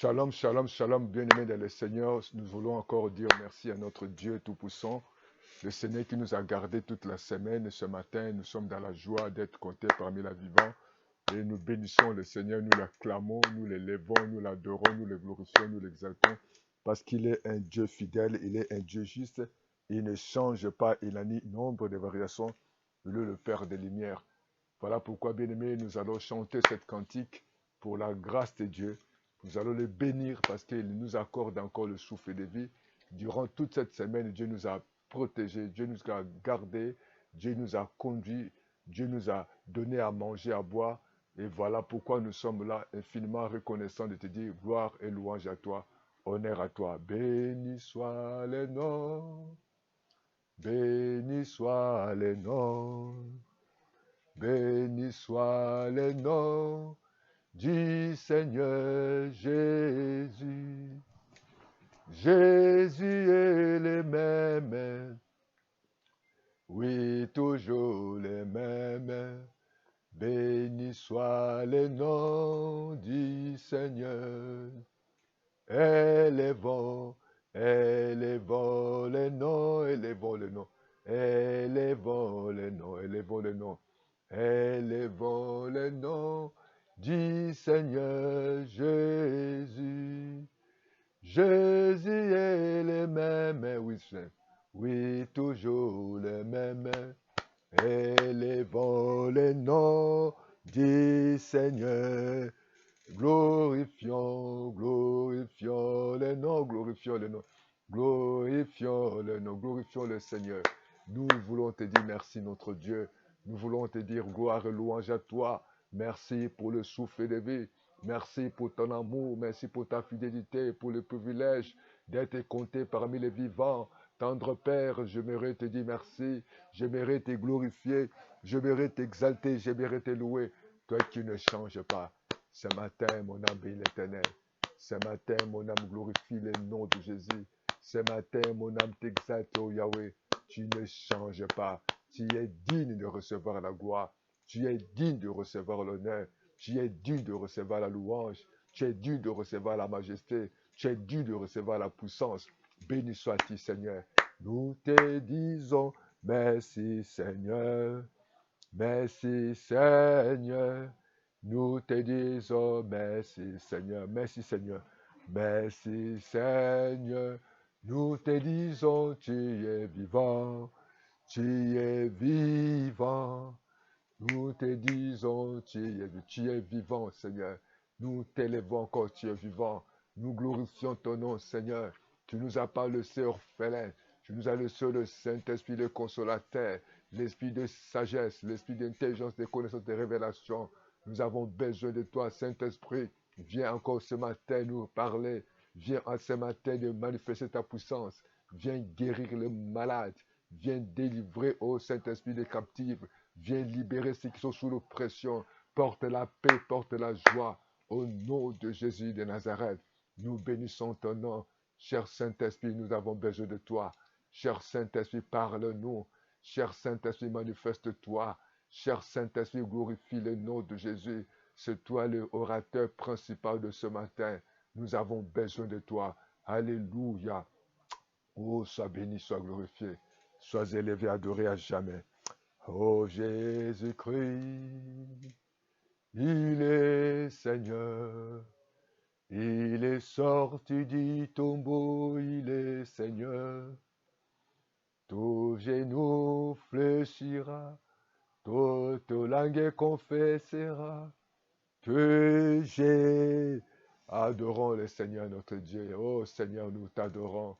Shalom, shalom, shalom, bien-aimés dans le Seigneur. Nous voulons encore dire merci à notre Dieu Tout-Puissant, le Seigneur qui nous a gardés toute la semaine. Ce matin, nous sommes dans la joie d'être comptés parmi les vivants. Et nous bénissons le Seigneur, nous l'acclamons, nous l'élevons, nous l'adorons, nous le glorifions, nous l'exaltons. Parce qu'il est un Dieu fidèle, il est un Dieu juste. Il ne change pas, il a ni nombre de variations. Il est le Père des Lumières. Voilà pourquoi, bien-aimés, nous allons chanter cette cantique pour la grâce de Dieu. Nous allons le bénir parce qu'il nous accorde encore le souffle de vie. Durant toute cette semaine, Dieu nous a protégés, Dieu nous a gardés, Dieu nous a conduits, Dieu nous a donné à manger, à boire. Et voilà pourquoi nous sommes là, infiniment reconnaissants de te dire gloire et louange à toi, honneur à toi. Béni soit le nom, béni soit le nom, béni soit le nom du Seigneur Jésus. Jésus est le même, oui, toujours le même. Béni soit le nom du Seigneur. Élevons, élevons le nom, élevons le nom, élevons le nom, élevons le nom, élevons le nom du Seigneur Jésus. Jésus est le même, oui, oui, toujours le même. Élevons le nom du Seigneur. Glorifions, glorifions le nom, glorifions le nom, glorifions le nom, glorifions le Seigneur. Nous voulons te dire merci, notre Dieu. Nous voulons te dire gloire et louange à toi. Merci pour le souffle de vie. Merci pour ton amour. Merci pour ta fidélité, pour le privilège d'être compté parmi les vivants. Tendre Père, je mérite te dire merci. Je mérite te glorifier. Je mérite t'exalter. Je mérite te louer. Toi qui ne changes pas. Ce matin, mon âme bénit l'Éternel. Ce matin, mon âme glorifie le nom de Jésus. Ce matin, mon âme t'exalte, ô Yahweh. Tu ne changes pas. Tu es digne de recevoir la gloire. Tu es digne de recevoir l'honneur. Tu es digne de recevoir la louange. Tu es digne de recevoir la majesté. Tu es digne de recevoir la puissance. Béni sois-tu, Seigneur. Nous te disons merci, Seigneur. Merci, Seigneur. Nous te disons merci Seigneur, merci Seigneur, merci Seigneur. Nous te disons tu es vivant, tu es vivant. Nous te disons tu es vivant Seigneur. Nous t'élevons encore, tu es vivant. Nous glorifions ton nom Seigneur. Tu nous as pas laissé orphelins. Tu nous as laissé le Saint-Esprit, le consolateur, l'esprit de sagesse, l'esprit d'intelligence, de connaissance, de révélation. Nous avons besoin de toi, Saint-Esprit. Viens encore ce matin nous parler. Viens ce matin de manifester ta puissance. Viens guérir les malades. Viens délivrer, ô Saint-Esprit, les captifs. Viens libérer ceux qui sont sous l'oppression. Porte la paix, porte la joie. Au nom de Jésus de Nazareth, nous bénissons ton nom. Cher Saint-Esprit, nous avons besoin de toi. Cher Saint-Esprit, parle-nous. Cher Saint-Esprit, manifeste-toi. Cher Saint-Esprit, glorifie le nom de Jésus. C'est toi le orateur principal de ce matin. Nous avons besoin de toi. Alléluia. Oh, sois béni, sois glorifié. Sois élevé, adoré à jamais. Oh Jésus-Christ, il est Seigneur. Il est sorti du tombeau, il est Seigneur. Tout genou fléchira, toute langue confessera que j'ai. Adorons le Seigneur notre Dieu. Oh Seigneur, nous t'adorons.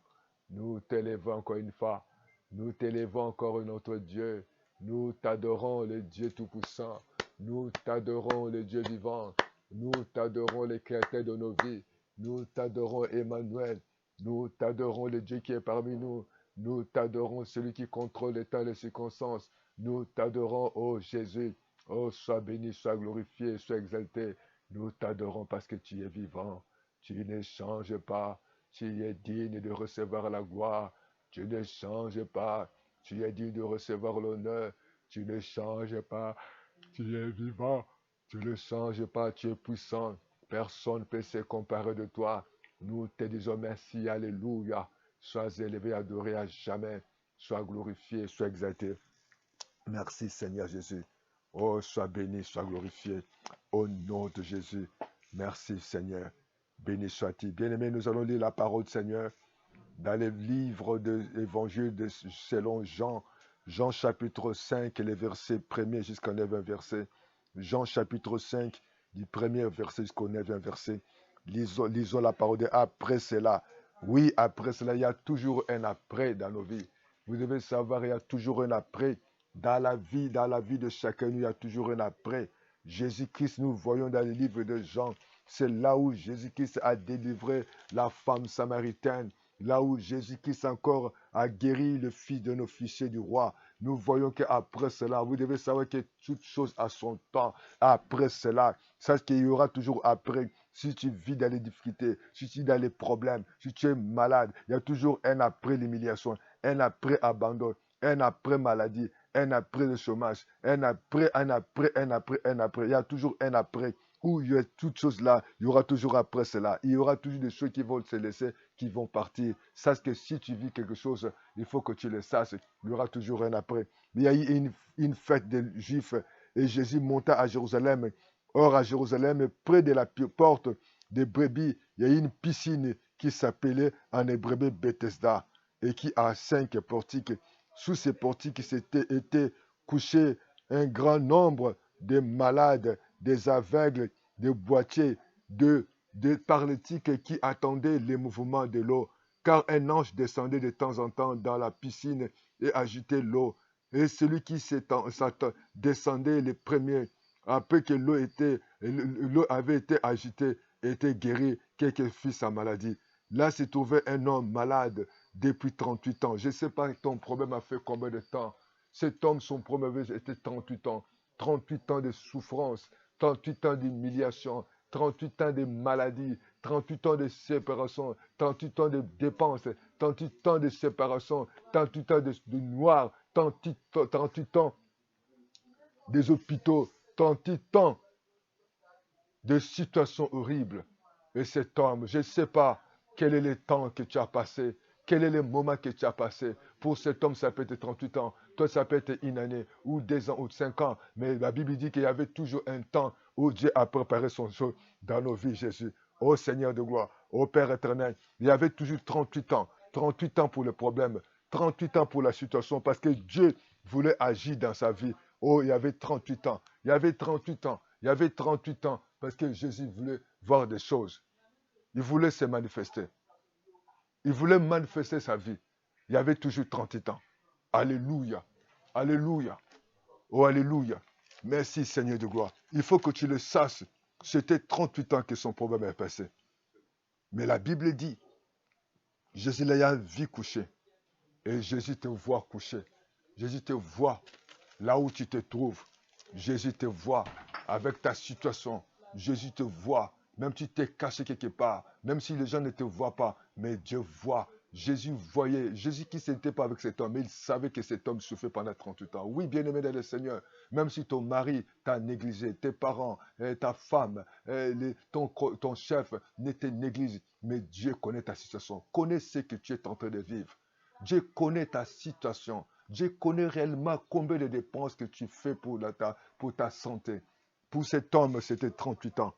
Nous t'élevons encore une fois. Nous t'élevons encore notre Dieu. Nous t'adorons le Dieu Tout-Puissant. Nous t'adorons le Dieu vivant. Nous t'adorons le Créateur de nos vies. Nous t'adorons Emmanuel. Nous t'adorons le Dieu qui est parmi nous. Nous t'adorons celui qui contrôle les temps et les circonstances. Nous t'adorons, ô Jésus. Oh, sois béni, sois glorifié, sois exalté. Nous t'adorons parce que tu es vivant. Tu ne changes pas. Tu es digne de recevoir la gloire. Tu ne changes pas. Tu es digne de recevoir l'honneur. Tu ne changes pas. Tu es vivant. Tu ne changes pas. Tu es puissant. Personne ne peut se comparer de toi. Nous te disons merci, alléluia. Sois élevé, adoré à jamais. Sois glorifié, sois exalté. Merci Seigneur Jésus. Oh, sois béni, sois glorifié. Au nom de Jésus. Merci Seigneur. Béni sois-tu. Bien-aimé, nous allons lire la parole Seigneur dans les livres de l'évangile selon Jean. Jean chapitre 5, les versets 1er jusqu'au 9e verset. Jean chapitre 5, du 1er verset jusqu'au 9e verset. Lisons la parole de après cela. Oui, après cela, il y a toujours un après dans nos vies. Vous devez savoir, il y a toujours un après. Dans la vie de chacun, il y a toujours un après. Jésus-Christ, nous voyons dans le livre de Jean, c'est là où Jésus-Christ a délivré la femme samaritaine, là où Jésus-Christ encore a guéri le fils d'un officier du roi. Nous voyons qu'après cela, vous devez savoir que toute chose a son temps. Après cela, sache qu'il y aura toujours après. Si tu vis dans les difficultés, si tu es dans les problèmes, si tu es malade, il y a toujours un après l'humiliation, un après abandon, un après maladie, un après le chômage, un après, un après, un après, un après. Il y a toujours un après où il y a toutes choses là, il y aura toujours après cela. Il y aura toujours des choses qui vont se laisser, qui vont partir. Sache que si tu vis quelque chose, il faut que tu le saches. Il y aura toujours un après. Il y a eu une fête des Juifs et Jésus monta à Jérusalem. Or, à Jérusalem, près de la porte des brebis, il y a une piscine qui s'appelait en hébreu Bethesda et qui a 5 portiques. Sous ces portiques étaient couchés un grand nombre de malades, des aveugles, des boitiers, de paralytiques qui attendaient les mouvements de l'eau. Car un ange descendait de temps en temps dans la piscine et agitait l'eau. Et celui qui descendait le premier, après que l'eau avait été agitée, était guéri, quel que fût sa maladie. Là se trouvait un homme malade depuis 38 ans. Je ne sais pas ton problème a fait combien de temps. Cet homme, son problème était 38 ans. 38 ans de souffrance, 38 ans d'humiliation, 38 ans de maladie, 38 ans de séparation, 38 ans de dépenses, 38 ans de séparation, 38 ans de noir, 38 ans des hôpitaux, 38 ans de situations horribles. Et cet homme, je ne sais pas quel est le temps que tu as passé, quel est le moment que tu as passé. Pour cet homme, ça peut être 38 ans. Toi, ça peut être une année, ou 2 ans, ou 5 ans. Mais la Bible dit qu'il y avait toujours un temps où Dieu a préparé son chose dans nos vies, Jésus. Ô Seigneur de gloire, ô Père éternel, il y avait toujours 38 ans. 38 ans pour le problème, 38 ans pour la situation, parce que Dieu voulait agir dans sa vie. Oh, il y avait 38 ans. Il y avait 38 ans. Il y avait 38 ans parce que Jésus voulait voir des choses. Il voulait se manifester. Il voulait manifester sa vie. Il y avait toujours 38 ans. Alléluia. Alléluia. Oh, alléluia. Merci Seigneur de gloire. Il faut que tu le saches. C'était 38 ans que son problème est passé. Mais la Bible dit, Jésus l'a vu coucher. Et Jésus te voit coucher. Jésus te voit là où tu te trouves. Jésus te voit avec ta situation. Jésus te voit. Même si tu t'es caché quelque part. Même si les gens ne te voient pas. Mais Dieu voit. Jésus voyait. Jésus qui n'était pas avec cet homme. Mais il savait que cet homme souffrait pendant 38 ans. Oui, bien-aimé dans le Seigneur. Même si ton mari t'a négligé. Tes parents, ta femme, ton chef ne te néglige. Mais Dieu connaît ta situation. Connaît ce que tu es en train de vivre. Dieu connaît ta situation. Dieu connaît réellement combien de dépenses que tu fais pour ta santé. Pour cet homme, c'était 38 ans.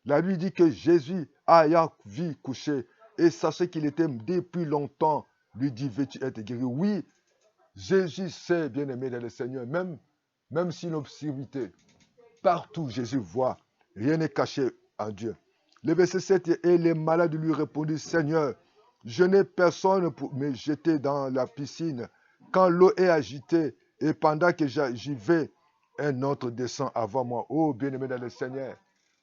La Bible dit que Jésus ayant vu coucher et sachant qu'il était depuis longtemps, lui dit, veux-tu être guéri? Oui, Jésus sait, bien aimé dans le Seigneur, même si l'obscurité, partout Jésus voit, rien n'est caché à Dieu. Le verset 7, et les malades lui répondirent, Seigneur, je n'ai personne pour me jeter dans la piscine. Quand l'eau est agitée et pendant que j'y vais, un autre descend avant moi. Oh, bien-aimé dans le Seigneur,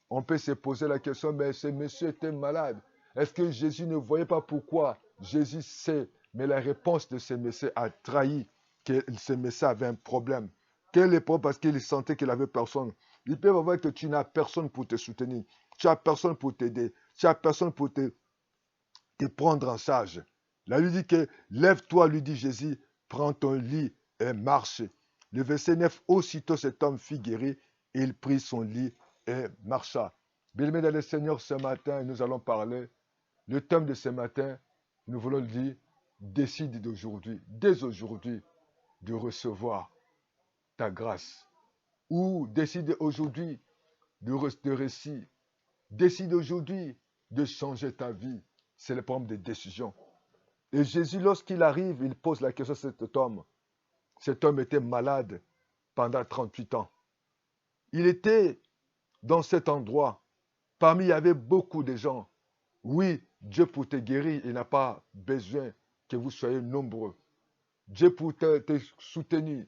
on peut se poser la question, mais ce monsieur était malade. Est-ce que Jésus ne voyait pas pourquoi? Jésus sait, mais la réponse de ce monsieur a trahi que ce monsieur avait un problème. Quel est le problème? Parce qu'il sentait qu'il avait personne. Il peut voir que tu n'as personne pour te soutenir. Tu n'as personne pour t'aider. Tu n'as personne pour te prendre en charge. Là, il dit que lève-toi, lui dit Jésus, prends ton lit et marche. Le verset 9, aussitôt cet homme fut guéri, il prit son lit et marcha. Bien-aimés dans le Seigneur, ce matin, nous allons parler. Le thème de ce matin, nous voulons le dire, décide d'aujourd'hui, dès aujourd'hui, de recevoir ta grâce. Ou décide aujourd'hui de récit. Décide aujourd'hui de changer ta vie. C'est le problème des décisions. Et Jésus, lorsqu'il arrive, il pose la question à cet homme. Cet homme était malade pendant 38 ans. Il était dans cet endroit. Parmi, il y avait beaucoup de gens. Oui, Dieu pour te guérir, il n'a pas besoin que vous soyez nombreux. Dieu pour te soutenir.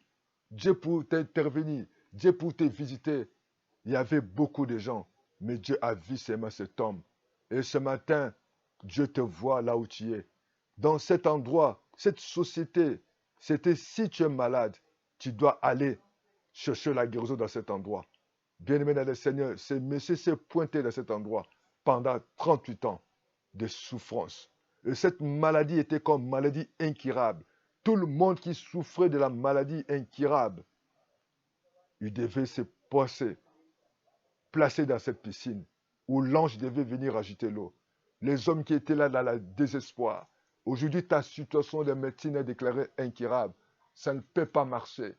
Dieu pour t'intervenir. Dieu pour te visiter. Il y avait beaucoup de gens. Mais Dieu a vu seulement cet homme. Et ce matin, Dieu te voit là où tu es. Dans cet endroit, cette société, c'était si tu es malade, tu dois aller chercher la guérison dans cet endroit. Bien-aimé dans le Seigneur, ce monsieur s'est pointé dans cet endroit pendant 38 ans de souffrance. Et cette maladie était comme maladie incurable. Tout le monde qui souffrait de la maladie incurable, il devait se placer dans cette piscine où l'ange devait venir agiter l'eau. Les hommes qui étaient là dans le désespoir. Aujourd'hui, ta situation de médecine est déclarée incurable. Ça ne peut pas marcher.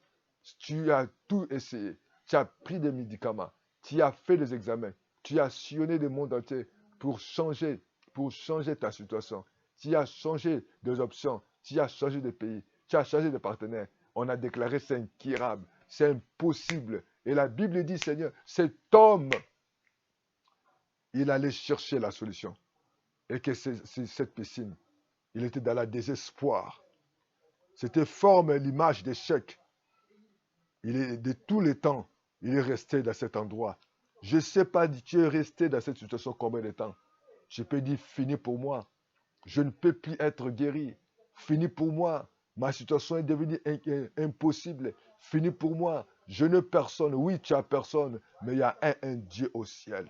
Tu as tout essayé. Tu as pris des médicaments. Tu as fait des examens. Tu as sillonné le monde entier pour changer ta situation. Tu as changé des options. Tu as changé de pays. Tu as changé de partenaire. On a déclaré c'est incurable. C'est impossible. Et la Bible dit, Seigneur, cet homme, il allait chercher la solution. Et que c'est cette piscine, il était dans le désespoir. C'était forme l'image d'échec. Il est de tous les temps, il est resté dans cet endroit. Je ne sais pas, tu es resté dans cette situation combien de temps. Je peux dire, fini pour moi. Je ne peux plus être guéri. Fini pour moi. Ma situation est devenue impossible. Fini pour moi. Je n'ai personne. Oui, tu as personne, mais il y a un Dieu au ciel.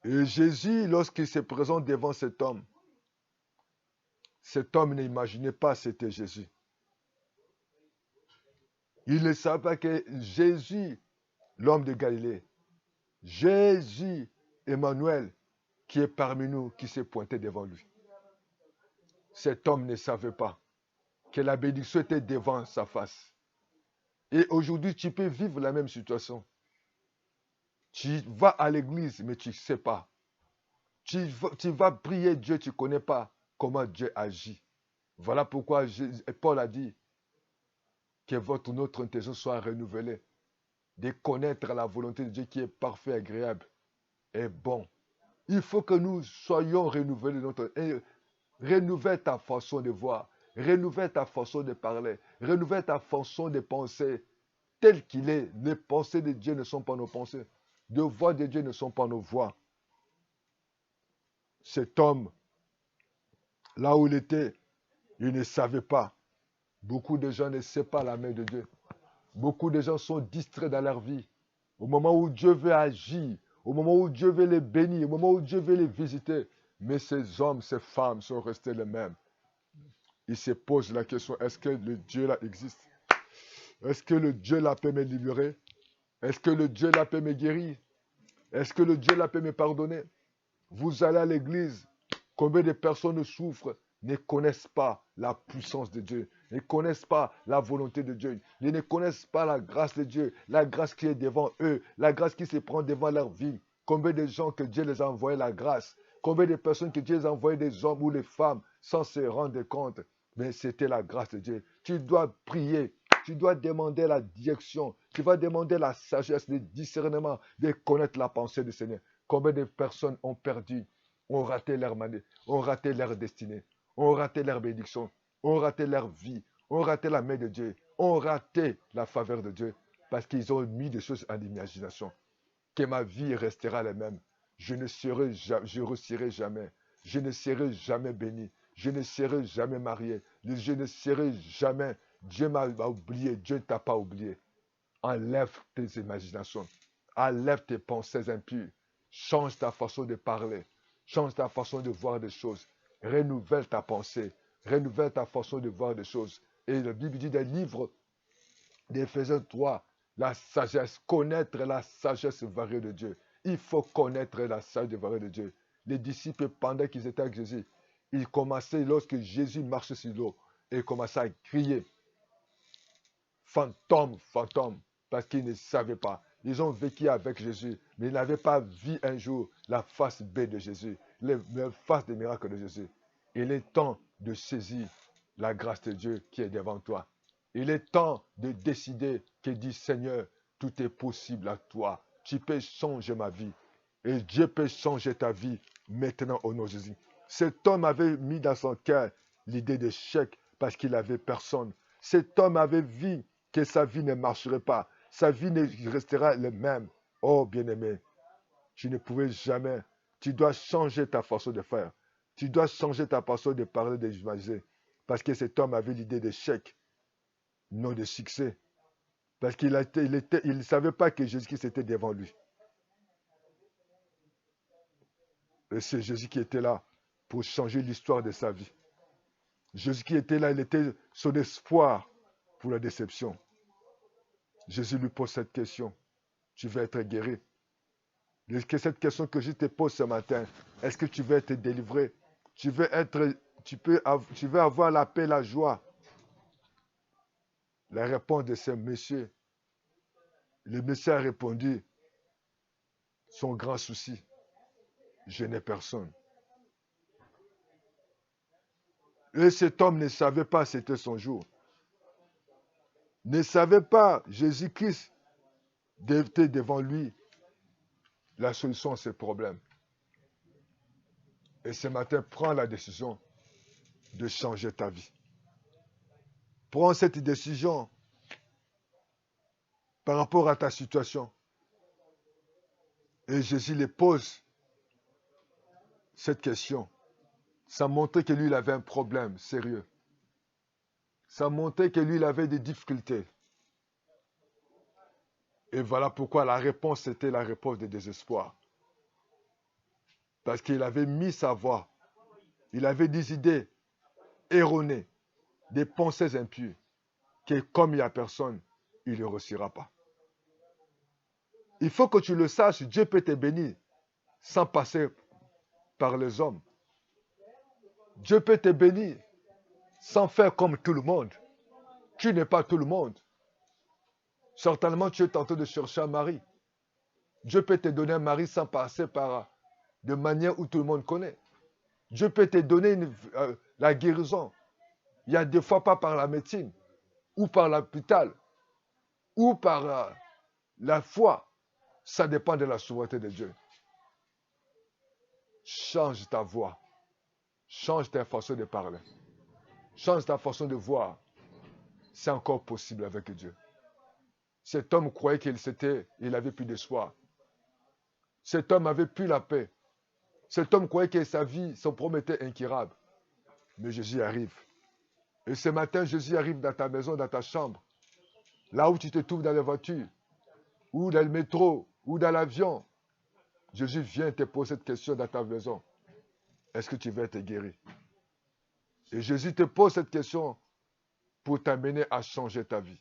Et Jésus, lorsqu'il se présente devant cet homme n'imaginait pas que c'était Jésus. Il ne savait pas que Jésus, l'homme de Galilée, Jésus, Emmanuel, qui est parmi nous, qui s'est pointé devant lui. Cet homme ne savait pas que la bénédiction était devant sa face. Et aujourd'hui, tu peux vivre la même situation. Tu vas à l'église, mais tu ne sais pas. Tu vas prier Dieu, tu ne connais pas comment Dieu agit. Voilà pourquoi Paul a dit que notre intention soit renouvelée, de connaître la volonté de Dieu qui est parfait, agréable et bon. Il faut que nous soyons renouvelés. Renouvelle ta façon de voir, renouvelle ta façon de parler, renouvelle ta façon de penser tel qu'il est. Les pensées de Dieu ne sont pas nos pensées. Les voix de Dieu ne sont pas nos voix. Cet homme, là où il était, il ne savait pas. Beaucoup de gens ne savent pas la main de Dieu. Beaucoup de gens sont distraits dans leur vie. Au moment où Dieu veut agir, au moment où Dieu veut les bénir, au moment où Dieu veut les visiter. Mais ces hommes, ces femmes sont restés les mêmes. Ils se posent la question, est-ce que le Dieu là existe? Est-ce que le Dieu là peut me libérer? Est-ce que le Dieu là peut me guérir? Est-ce que le Dieu là peut me pardonner? Vous allez à l'église, combien de personnes souffrent, ne connaissent pas la puissance de Dieu, ne connaissent pas la volonté de Dieu, ils ne connaissent pas la grâce de Dieu, la grâce qui est devant eux, la grâce qui se prend devant leur vie. Combien de gens que Dieu les a envoyés la grâce, combien de personnes que Dieu les a envoyés, des hommes ou des femmes, sans se rendre compte. Mais c'était la grâce de Dieu. Tu dois prier, tu dois demander la direction, tu vas demander la sagesse, le discernement, de connaître la pensée du Seigneur. Combien de personnes ont perdu, ont raté leur manée, ont raté leur destinée, ont raté leur bénédiction, ont raté leur vie, ont raté la main de Dieu, ont raté la faveur de Dieu parce qu'ils ont mis des choses en imagination. Que ma vie restera la même. Je ne serai jamais. Je ne serai jamais béni. Je ne serai jamais marié. Je ne serai jamais. Dieu m'a oublié. Dieu ne t'a pas oublié. Enlève tes imaginations. Enlève tes pensées impures. Change ta façon de parler. Change ta façon de voir des choses. Renouvelle ta pensée. Renouvelle ta façon de voir des choses. Et la Bible dit des livres d'Éphésiens 3 La sagesse, connaître la sagesse variée de Dieu. Il faut connaître la sagesse variée de Dieu. Les disciples, pendant qu'ils étaient avec Jésus, ils commençaient, lorsque Jésus marchait sur l'eau, et ils commençaient à crier, fantôme, fantôme, parce qu'ils ne savaient pas. Ils ont vécu avec Jésus, mais ils n'avaient pas vu un jour la face belle de Jésus, la face des miracles de Jésus. Il est temps de saisir la grâce de Dieu qui est devant toi. Il est temps de décider que dit Seigneur, tout est possible à toi. Tu peux changer ma vie. Et Dieu peut changer ta vie maintenant au nom de Jésus. Cet homme avait mis dans son cœur l'idée d'échec parce qu'il n'avait personne. Cet homme avait vu que sa vie ne marcherait pas. Sa vie ne restera la même. Oh bien-aimé, tu ne pouvais jamais. Tu dois changer ta façon de faire. Tu dois changer ta façon de parler, de visualiser. Parce que cet homme avait l'idée d'échec, non de succès. Parce qu'il ne savait pas que Jésus-Christ était devant lui. Et c'est Jésus qui était là pour changer l'histoire de sa vie. Jésus qui était là, il était son espoir pour la déception. Jésus lui pose cette question. Tu veux être guéri? Cette question que je te pose ce matin, est-ce que tu veux être délivré? Tu veux avoir la paix, la joie? La réponse de ce monsieur, le monsieur a répondu, son grand souci, je n'ai personne. Et cet homme ne savait pas c'était son jour. Ne savait pas Jésus-Christ était devant lui la solution à ses problèmes. Et ce matin, prends la décision de changer ta vie. Prends cette décision par rapport à ta situation. Et Jésus lui pose cette question. Ça montrait que lui, il avait un problème sérieux. Ça montrait que lui, il avait des difficultés. Et voilà pourquoi la réponse était la réponse de désespoir. Parce qu'il avait mis sa voix. Il avait des idées erronées, des pensées impures, que comme il n'y a personne, il ne réussira pas. Il faut que tu le saches, Dieu peut te bénir sans passer par les hommes. Dieu peut te bénir sans faire comme tout le monde. Tu n'es pas tout le monde. Certainement, tu es en train de chercher un mari. Dieu peut te donner un mari sans passer par de manière où tout le monde connaît. Dieu peut te donner la guérison. Il y a des fois pas par la médecine, ou par l'hôpital, ou par la foi. Ça dépend de la souveraineté de Dieu. Change ta voix. Change ta façon de parler. Change ta façon de voir. C'est encore possible avec Dieu. Cet homme croyait il avait plus d'espoir. Cet homme avait plus la paix. Cet homme croyait que sa vie, son problème était incurable. Mais Jésus arrive. Et ce matin, Jésus arrive dans ta maison, dans ta chambre. Là où tu te trouves dans la voiture, ou dans le métro, ou dans l'avion. Jésus vient te poser cette question dans ta maison. Est-ce que tu veux être guéri? Et Jésus te pose cette question pour t'amener à changer ta vie.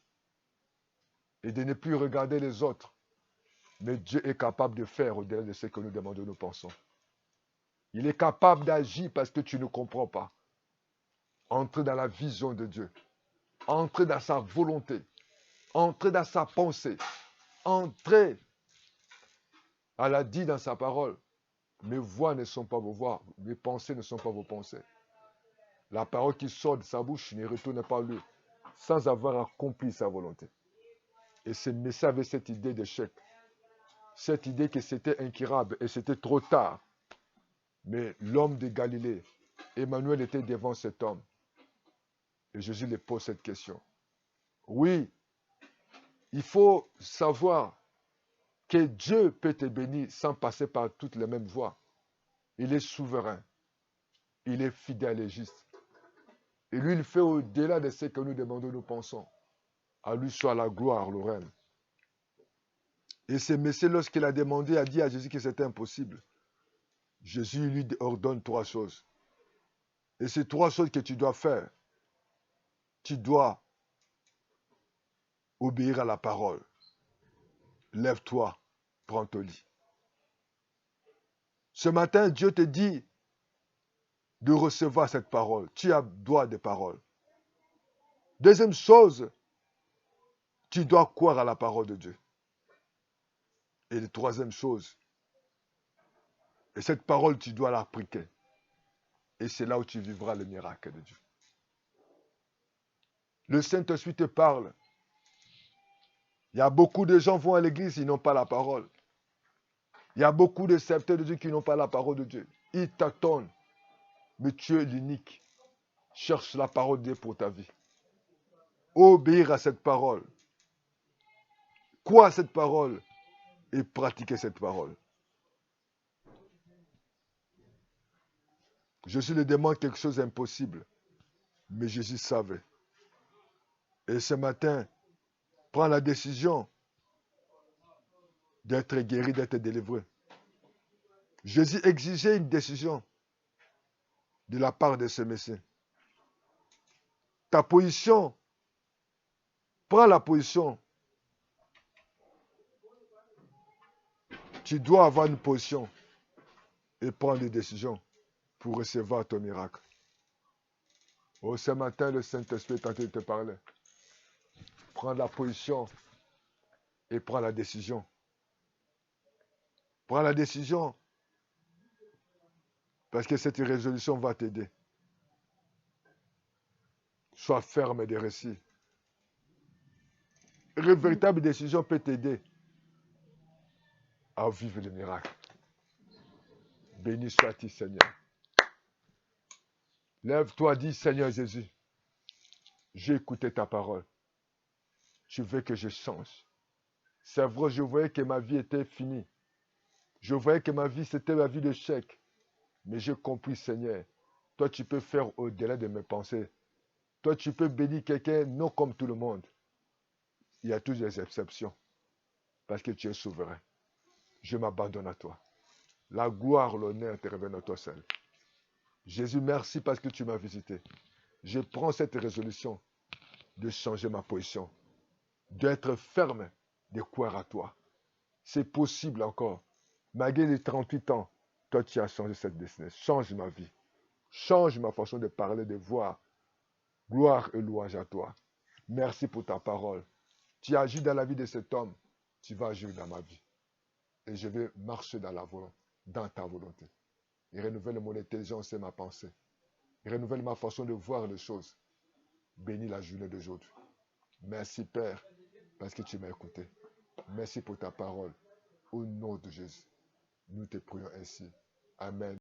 Et de ne plus regarder les autres. Mais Dieu est capable de faire au-delà de ce que nous demandons, nous pensons. Il est capable d'agir parce que tu ne comprends pas. Entre dans la vision de Dieu. Entre dans sa volonté. Entre dans sa pensée. Entrez. Elle a dit dans sa parole, mes voix ne sont pas vos voix, mes pensées ne sont pas vos pensées. La parole qui sort de sa bouche ne retourne pas à lui, sans avoir accompli sa volonté. Et ce message avait cette idée d'échec, cette idée que c'était incurable et c'était trop tard. Mais l'homme de Galilée, Emmanuel était devant cet homme. Et Jésus lui pose cette question. Oui, il faut savoir que Dieu peut te bénir sans passer par toutes les mêmes voies. Il est souverain. Il est fidèle et juste. Et lui, il fait au-delà de ce que nous demandons, nous pensons. À lui soit la gloire, le règne. Et ce monsieur, lorsqu'il a demandé, a dit à Jésus que c'était impossible. Jésus lui ordonne 3 choses. Et ces 3 choses que tu dois faire, tu dois obéir à la parole. Lève-toi, prends ton lit. Ce matin, Dieu te dit de recevoir cette parole. Tu as droit de parole. Deuxième chose, tu dois croire à la parole de Dieu. Et la troisième chose, et cette parole, tu dois l'appliquer. Et c'est là où tu vivras le miracle de Dieu. Le Saint-Esprit te parle. Il y a beaucoup de gens qui vont à l'église, ils n'ont pas la parole. Il y a beaucoup de serviteurs de Dieu qui n'ont pas la parole de Dieu. Ils t'attendent. Mais tu es l'unique. Cherche la parole de Dieu pour ta vie. Obéir à cette parole. Croire à cette parole et pratiquer cette parole. Jésus lui demande quelque chose d'impossible. Mais Jésus savait. Et ce matin, prends la décision d'être guéri, d'être délivré. Jésus exigeait une décision de la part de ce Messie. Ta position, prends la position. Tu dois avoir une position et prendre des décisions pour recevoir ton miracle. Oh, ce matin, le Saint-Esprit est en train de te parler. Prends la position et prends la décision. Prends la décision parce que cette résolution va t'aider. Sois ferme des récits. Une véritable décision peut t'aider à vivre le miracle. Béni sois-tu, Seigneur. Lève-toi, dis, Seigneur Jésus, j'ai écouté ta parole. Tu veux que je change. C'est vrai, je voyais que ma vie était finie. Je voyais que ma vie, c'était ma vie d'échec. Mais j'ai compris, Seigneur, toi, tu peux faire au-delà de mes pensées. Toi, tu peux bénir quelqu'un, non comme tout le monde. Il y a toujours des exceptions. Parce que tu es souverain. Je m'abandonne à toi. La gloire, l'honneur te reviennent à toi seul. Jésus, merci parce que tu m'as visité. Je prends cette résolution de changer ma position, d'être ferme, de croire à toi. C'est possible encore. Malgré les 38 ans, toi, tu as changé cette destinée. Change ma vie. Change ma façon de parler, de voir. Gloire et louange à toi. Merci pour ta parole. Tu agis dans la vie de cet homme. Tu vas agir dans ma vie. Et je vais marcher dans ta volonté. Et renouvelle mon intelligence et ma pensée. Et renouvelle ma façon de voir les choses. Bénis la journée d'aujourd'hui. Merci Père, parce que tu m'as écouté. Merci pour ta parole. Au nom de Jésus, nous te prions ainsi. Amen.